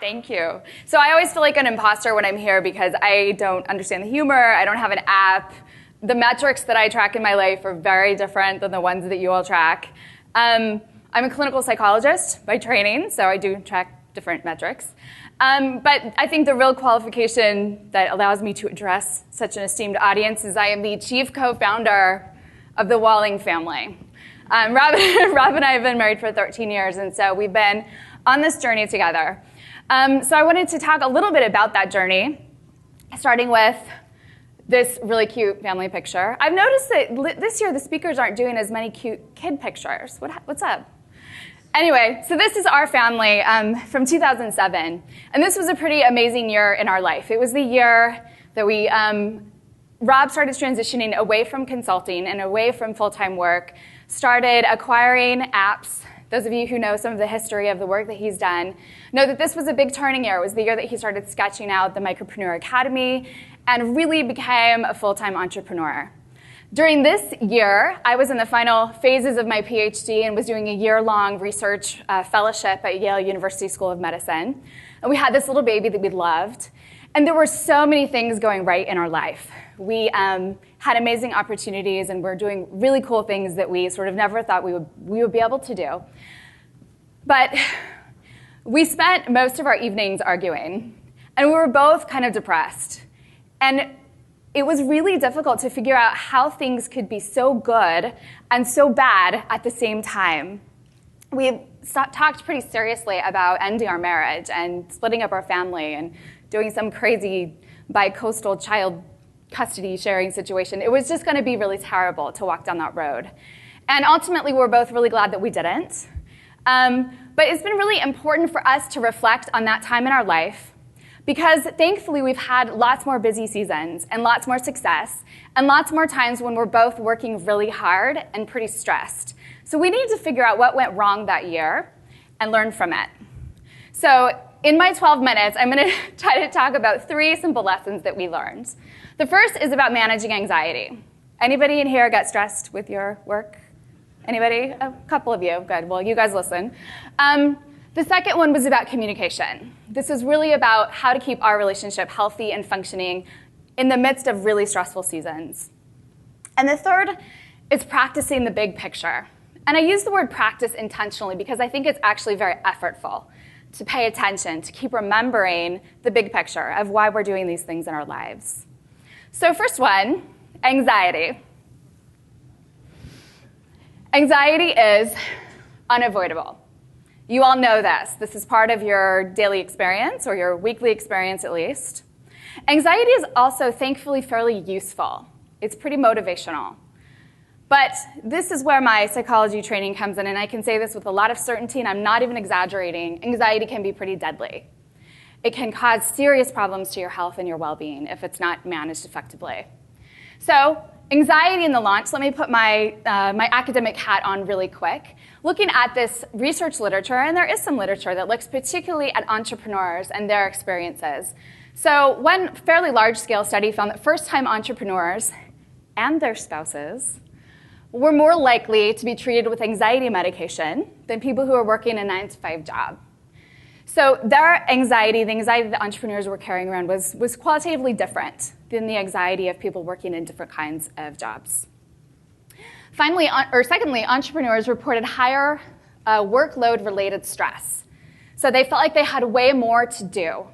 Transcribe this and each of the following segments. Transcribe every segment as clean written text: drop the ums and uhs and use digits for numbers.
Thank you. So I always feel like an imposter when I'm here because I don't understand the humor. I don't have an app. The metrics that I track in my life are very different than the ones that you all track. I'm a clinical psychologist by training, so I do track different metrics. But I think the real qualification that allows me to address such an esteemed audience is I am the chief co-founder of the Walling family. Rob and I have been married for 13 years, and so we've been on this journey together. So I wanted to talk a little bit about that journey, starting with this really cute family picture. I've noticed that this year the speakers aren't doing as many cute kid pictures. What's up? Anyway, so this is our family from 2007, and this was a pretty amazing year in our life. It was the year that Rob started transitioning away from consulting and away from full-time work, started acquiring apps. Those of you who know some of the history of the work that he's done know that this was a big turning year. It was the year that he started sketching out the Micropreneur Academy and really became a full-time entrepreneur. During this year, I was in the final phases of my PhD and was doing a year-long research fellowship at Yale University School of Medicine. And we had this little baby that we loved. And there were so many things going right in our life. We had amazing opportunities, and we're doing really cool things that we sort of never thought we would be able to do. But we spent most of our evenings arguing, and we were both kind of depressed. And it was really difficult to figure out how things could be so good and so bad at the same time. We talked pretty seriously about ending our marriage and splitting up our family and doing some crazy bi-coastal child custody sharing situation. It was just going to be really terrible to walk down that road. And ultimately, we're both really glad that we didn't. But it's been really important for us to reflect on that time in our life because thankfully we've had lots more busy seasons and lots more success and lots more times when we're both working really hard and pretty stressed. So we need to figure out what went wrong that year and learn from it. So in my 12 minutes, I'm going to try to talk about 3 simple lessons that we learned. The first is about managing anxiety. Anybody in here got stressed with your work? Anybody? A couple of you. Good. Well, you guys listen. The second one was about communication. This is really about how to keep our relationship healthy and functioning in the midst of really stressful seasons. And the third is practicing the big picture. And I use the word practice intentionally because I think it's actually very effortful to pay attention, to keep remembering the big picture of why we're doing these things in our lives. So first one, anxiety. Anxiety is unavoidable. You all know this. This is part of your daily experience, or your weekly experience at least. Anxiety is also, thankfully, fairly useful. It's pretty motivational. But this is where my psychology training comes in, and I can say this with a lot of certainty, and I'm not even exaggerating. Anxiety can be pretty deadly. It can cause serious problems to your health and your well-being if it's not managed effectively. So anxiety in the launch, let me put my academic hat on really quick. Looking at this research literature, and there is some literature that looks particularly at entrepreneurs and their experiences. So one fairly large-scale study found that first-time entrepreneurs and their spouses were more likely to be treated with anxiety medication than people who are working a 9-to-5 job. So their anxiety, the anxiety that entrepreneurs were carrying around was qualitatively different than the anxiety of people working in different kinds of jobs. Secondly, entrepreneurs reported higher workload-related stress. So they felt like they had way more to do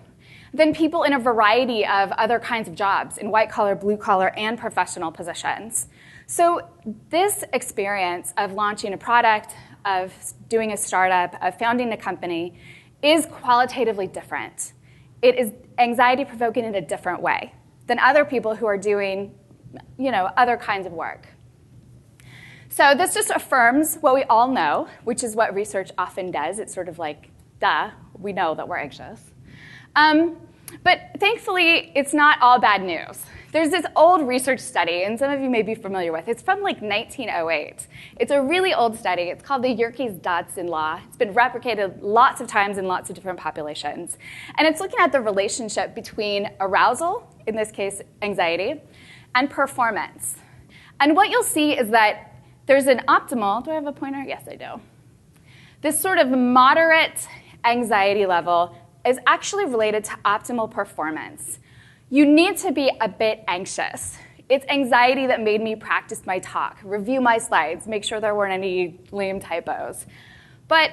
than people in a variety of other kinds of jobs, in white-collar, blue-collar, and professional positions. So this experience of launching a product, of doing a startup, of founding a company is qualitatively different. It is anxiety-provoking in a different way than other people who are doing, other kinds of work. So this just affirms what we all know, which is what research often does. It's sort of like, duh, we know that we're anxious. But thankfully, it's not all bad news. There's this old research study, and some of you may be familiar with it. It's from like 1908. It's a really old study. It's called the Yerkes-Dodson law. It's been replicated lots of times in lots of different populations. And it's looking at the relationship between arousal, in this case anxiety, and performance. And what you'll see is that there's an optimal, do I have a pointer? Yes, I do. This sort of moderate anxiety level is actually related to optimal performance. You need to be a bit anxious. It's anxiety that made me practice my talk, review my slides, make sure there weren't any lame typos. But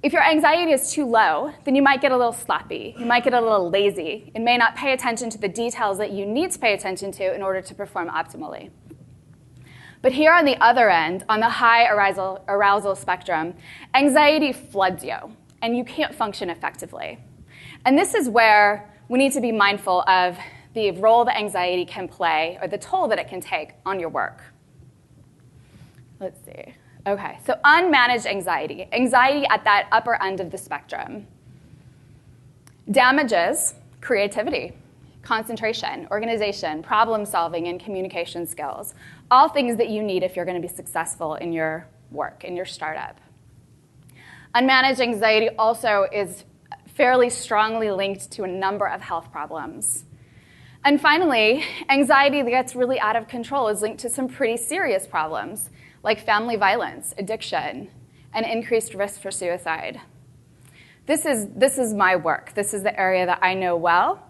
if your anxiety is too low, then you might get a little sloppy. You might get a little lazy and may not pay attention to the details that you need to pay attention to in order to perform optimally. But here on the other end, on the high arousal spectrum, anxiety floods you, and you can't function effectively. And this is where we need to be mindful of the role that anxiety can play, or the toll that it can take on your work. Let's see. Okay, so unmanaged anxiety, anxiety at that upper end of the spectrum, damages creativity, concentration, organization, problem solving, and communication skills, all things that you need if you're going to be successful in your work, in your startup. Unmanaged anxiety also is fairly strongly linked to a number of health problems. And finally, anxiety that gets really out of control is linked to some pretty serious problems, like family violence, addiction, and increased risk for suicide. This is my work. This is the area that I know well.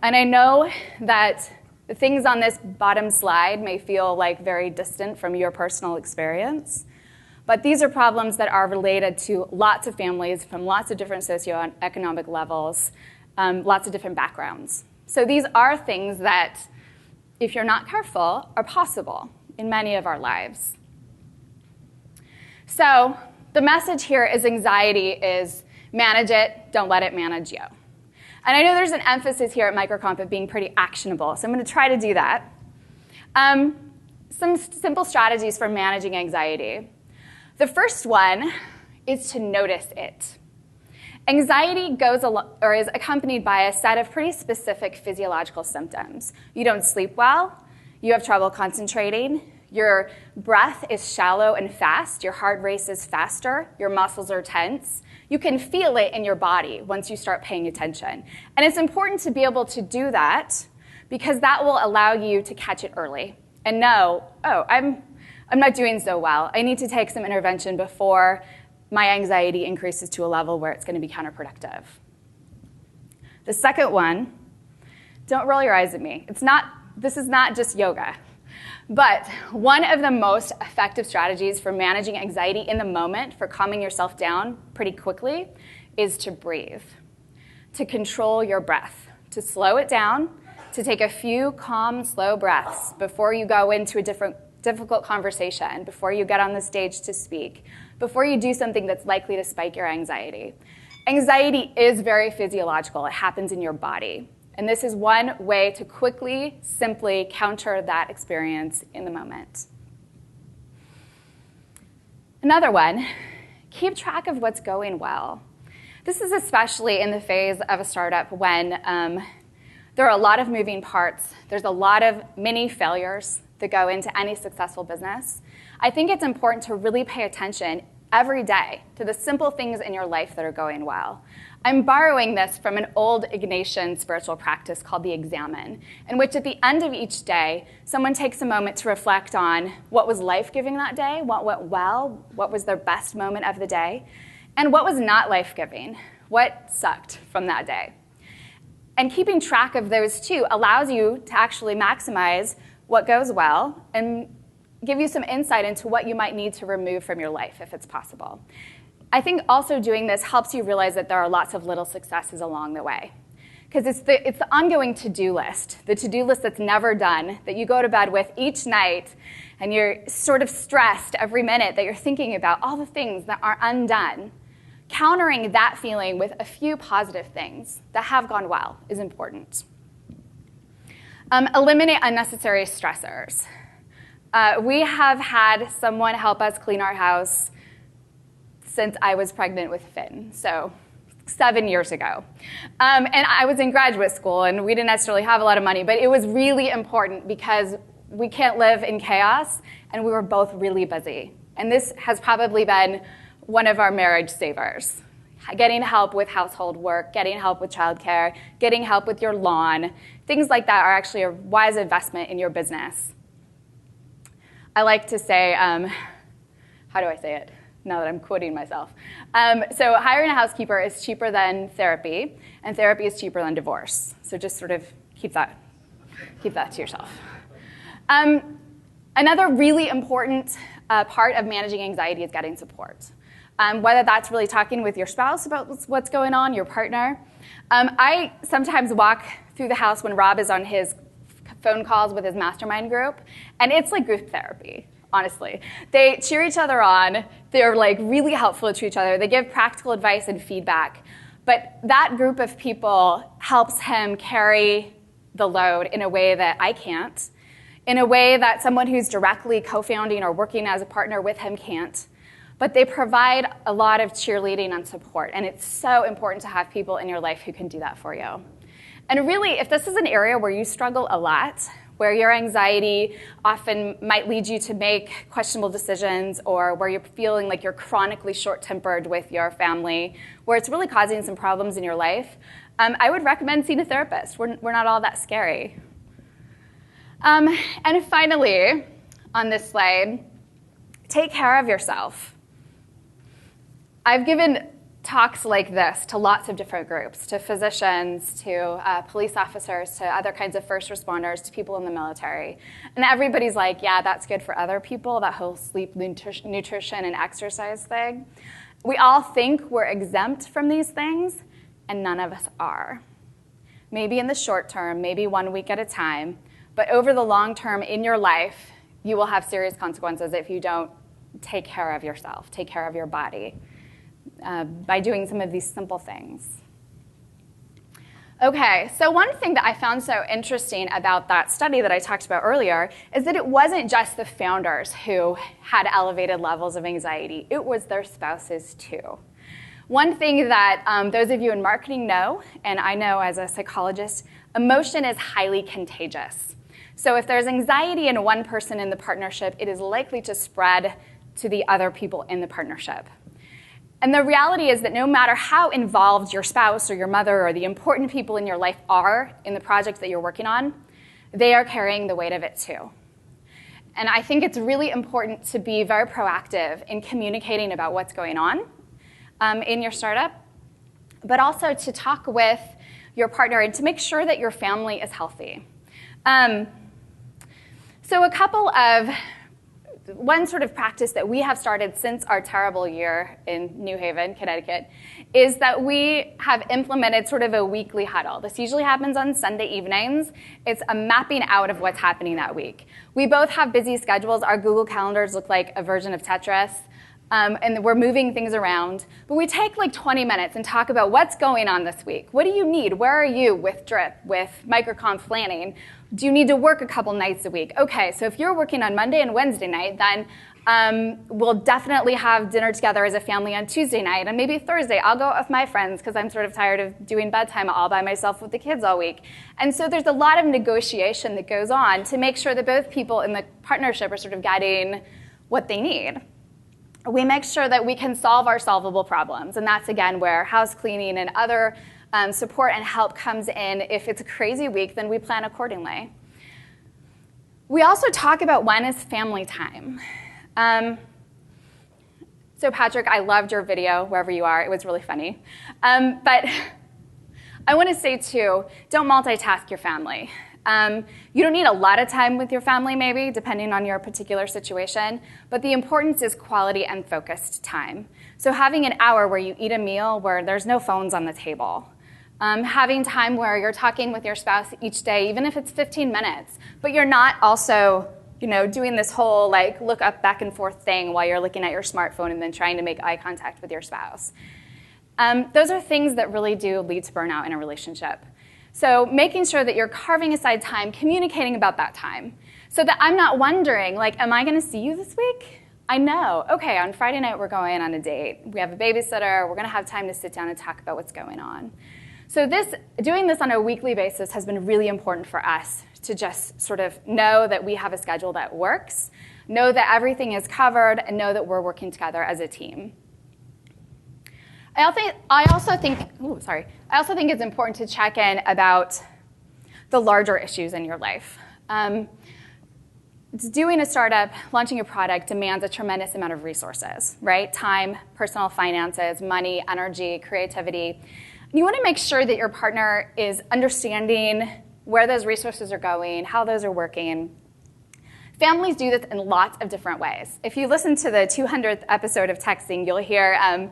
And I know that the things on this bottom slide may feel like very distant from your personal experience, but these are problems that are related to lots of families from lots of different socioeconomic levels, lots of different backgrounds. So these are things that, if you're not careful, are possible in many of our lives. So the message here is anxiety is manage it, don't let it manage you. And I know there's an emphasis here at MicroConf of being pretty actionable, so I'm going to try to do that. Some simple strategies for managing anxiety. The first one is to notice it. Anxiety is accompanied by a set of pretty specific physiological symptoms. You don't sleep well, you have trouble concentrating, your breath is shallow and fast, your heart races faster, your muscles are tense. You can feel it in your body once you start paying attention. And it's important to be able to do that because that will allow you to catch it early and know, oh, I'm not doing so well. I need to take some intervention before my anxiety increases to a level where it's going to be counterproductive. The second one, don't roll your eyes at me. This is not just yoga. But one of the most effective strategies for managing anxiety in the moment, for calming yourself down pretty quickly, is to breathe, to control your breath, to slow it down, to take a few calm, slow breaths before you go into a difficult conversation, before you get on the stage to speak, before you do something that's likely to spike your anxiety. Anxiety is very physiological. It happens in your body. And this is one way to quickly, simply counter that experience in the moment. Another one, keep track of what's going well. This is especially in the phase of a startup when there are a lot of moving parts. There's a lot of mini failures that go into any successful business. I think it's important to really pay attention every day to the simple things in your life that are going well. I'm borrowing this from an old Ignatian spiritual practice called the Examen, in which at the end of each day, someone takes a moment to reflect on what was life-giving that day, what went well, what was their best moment of the day, and what was not life-giving, what sucked from that day. And keeping track of those two allows you to actually maximize what goes well and give you some insight into what you might need to remove from your life if it's possible. I think also doing this helps you realize that there are lots of little successes along the way. Because it's the ongoing to-do list, the to-do list that's never done, that you go to bed with each night, and you're sort of stressed every minute that you're thinking about all the things that are undone. Countering that feeling with a few positive things that have gone well is important. Eliminate unnecessary stressors. We have had someone help us clean our house since I was pregnant with Finn, so 7 years ago. And I was in graduate school, and we didn't necessarily have a lot of money, but it was really important because we can't live in chaos, and we were both really busy. And this has probably been one of our marriage savers. Getting help with household work, getting help with childcare, getting help with your lawn, things like that are actually a wise investment in your business. I like to say, how do I say it? now that I'm quoting myself. So hiring a housekeeper is cheaper than therapy, and therapy is cheaper than divorce. So just sort of keep that to yourself. Another really important part of managing anxiety is getting support. Whether that's really talking with your spouse about what's going on, your partner. I sometimes walk through the house when Rob is on his phone calls with his mastermind group, and it's like group therapy, honestly. They cheer each other on. They're like really helpful to each other. They give practical advice and feedback. But that group of people helps him carry the load in a way that I can't, in a way that someone who's directly co-founding or working as a partner with him can't. But they provide a lot of cheerleading and support, and it's so important to have people in your life who can do that for you. And really, if this is an area where you struggle a lot, where your anxiety often might lead you to make questionable decisions, or where you're feeling like you're chronically short-tempered with your family, where it's really causing some problems in your life, I would recommend seeing a therapist. We're not all that scary. And finally, on this slide, take care of yourself. I've given talks like this to lots of different groups, to physicians, to police officers, to other kinds of first responders, to people in the military. And everybody's like, yeah, that's good for other people, that whole sleep, nutrition, and exercise thing. We all think we're exempt from these things, and none of us are. Maybe in the short term, maybe 1 week at a time, but over the long term in your life, you will have serious consequences if you don't take care of yourself, take care of your body. By doing some of these simple things. Okay, so one thing that I found so interesting about that study that I talked about earlier is that it wasn't just the founders who had elevated levels of anxiety. It was their spouses too. One thing that those of you in marketing know, and I know as a psychologist, emotion is highly contagious. So if there's anxiety in one person in the partnership, it is likely to spread to the other people in the partnership. And the reality is that no matter how involved your spouse or your mother or the important people in your life are in the project that you're working on, they are carrying the weight of it too. And I think it's really important to be very proactive in communicating about what's going on in your startup, but also to talk with your partner and to make sure that your family is healthy. So one sort of practice that we have started since our terrible year in New Haven, Connecticut, is that we have implemented sort of a weekly huddle. This usually happens on Sunday evenings. It's a mapping out of what's happening that week. We both have busy schedules. Our Google Calendars look like a version of Tetris. And we're moving things around. But we take like 20 minutes and talk about what's going on this week. What do you need? Where are you with Drip, with MicroConf planning? Do you need to work a couple nights a week? Okay, so if you're working on Monday and Wednesday night, then we'll definitely have dinner together as a family on Tuesday night. And maybe Thursday, I'll go out with my friends because I'm sort of tired of doing bedtime all by myself with the kids all week. And so there's a lot of negotiation that goes on to make sure that both people in the partnership are sort of getting what they need. We make sure that we can solve our solvable problems. And that's, again, where house cleaning and other support and help comes in. If it's a crazy week, then we plan accordingly. We also talk about when is family time. So Patrick, I loved your video, wherever you are. It was really funny. But I want to say, too, don't multitask your family. You don't need a lot of time with your family, maybe, depending on your particular situation, but the importance is quality and focused time. So having an hour where you eat a meal where there's no phones on the table, having time where you're talking with your spouse each day, even if it's 15 minutes, but you're not also doing this whole look up back and forth thing while you're looking at your smartphone and then trying to make eye contact with your spouse. Those are things that really do lead to burnout in a relationship. So making sure that you're carving aside time, communicating about that time, so that I'm not wondering, am I going to see you this week? I know. Okay, on Friday night we're going on a date. We have a babysitter. We're going to have time to sit down and talk about what's going on. So doing this on a weekly basis has been really important for us to just sort of know that we have a schedule that works, know that everything is covered, and know that we're working together as a team. I also think it's important to check in about the larger issues in your life. doing a startup, launching a product demands a tremendous amount of resources, right? Time, personal finances, money, energy, creativity. And you want to make sure that your partner is understanding where those resources are going, how those are working. Families do this in lots of different ways. If you listen to the 200th episode of Texting, you'll hear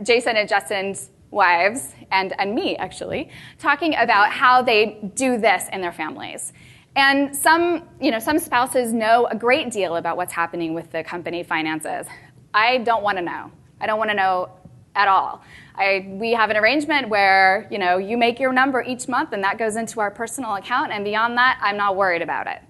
Jason and Justin's wives, and me actually, talking about how they do this in their families. And some spouses know a great deal about what's happening with the company finances. I don't want to know. I don't want to know at all. We have an arrangement where you make your number each month and that goes into our personal account, and beyond that, I'm not worried about it.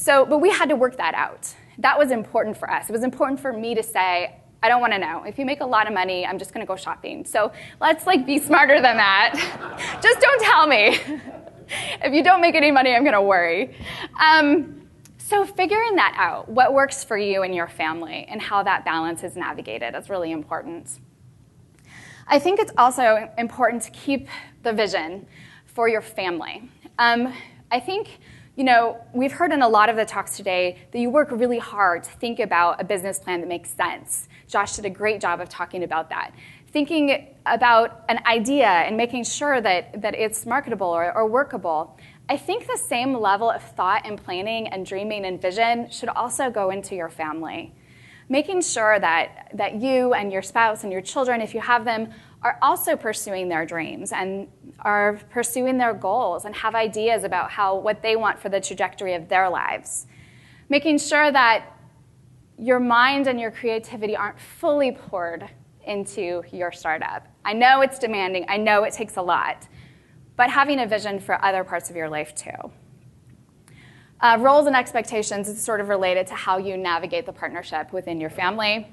But we had to work that out. That was important for us. It was important for me to say, I don't want to know. If you make a lot of money, I'm just going to go shopping. So let's be smarter than that. Just don't tell me. If you don't make any money, I'm going to worry. So figuring that out, what works for you and your family and how that balance is navigated is really important. I think it's also important to keep the vision for your family. I think, we've heard in a lot of the talks today that you work really hard to think about a business plan that makes sense. Josh did a great job of talking about that. Thinking about an idea and making sure that it's marketable or workable. I think the same level of thought and planning and dreaming and vision should also go into your family. Making sure that you and your spouse and your children, if you have them, are also pursuing their dreams and are pursuing their goals and have ideas about what they want for the trajectory of their lives. Making sure that your mind and your creativity aren't fully poured into your startup. I know it's demanding. I know it takes a lot. But having a vision for other parts of your life, too. Roles and expectations is sort of related to how you navigate the partnership within your family.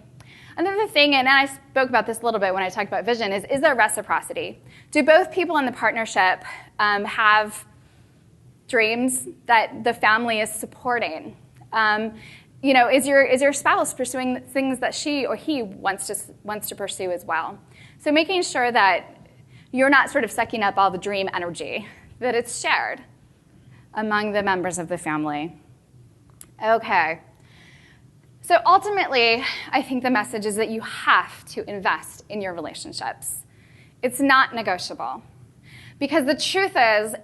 Another thing, and I spoke about this a little bit when I talked about vision, is there reciprocity? Do both people in the partnership have dreams that the family is supporting? Is your spouse pursuing things that she or he wants to pursue as well? So making sure that you're not sort of sucking up all the dream energy, that it's shared among the members of the family. Okay. So ultimately, I think the message is that you have to invest in your relationships. It's not negotiable. Because the truth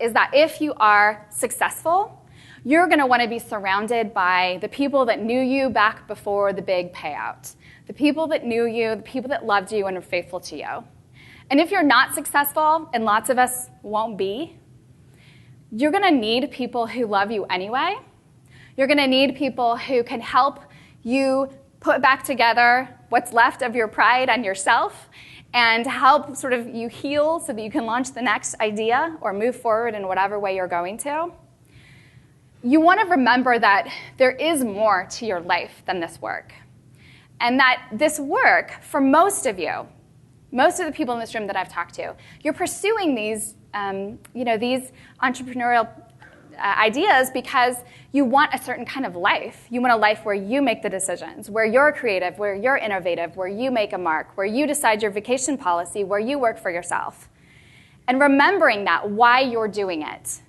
is that if you are successful, you're going to want to be surrounded by the people that knew you back before the big payout. The people that knew you, the people that loved you and were faithful to you. And if you're not successful, and lots of us won't be, you're going to need people who love you anyway. You're going to need people who can help you put back together what's left of your pride and yourself and help sort of you heal so that you can launch the next idea or move forward in whatever way you're going to. You want to remember that there is more to your life than this work. And that this work, for most of you, most of the people in this room that I've talked to, you're pursuing these entrepreneurial ideas because you want a certain kind of life. You want a life where you make the decisions, where you're creative, where you're innovative, where you make a mark, where you decide your vacation policy, where you work for yourself. And remembering that, why you're doing it.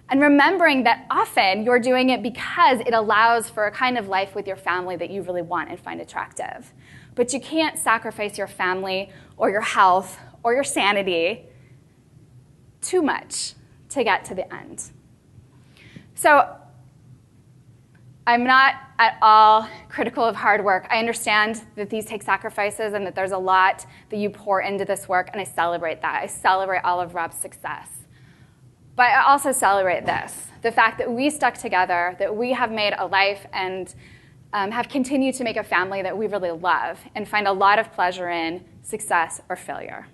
And remembering that often you're doing it because it allows for a kind of life with your family that you really want and find attractive. But you can't sacrifice your family or your health or your sanity too much to get to the end. So I'm not at all critical of hard work. I understand that these take sacrifices and that there's a lot that you pour into this work, and I celebrate that. I celebrate all of Rob's success. But I also celebrate this, the fact that we stuck together, that we have made a life and have continued to make a family that we really love and find a lot of pleasure in, success or failure.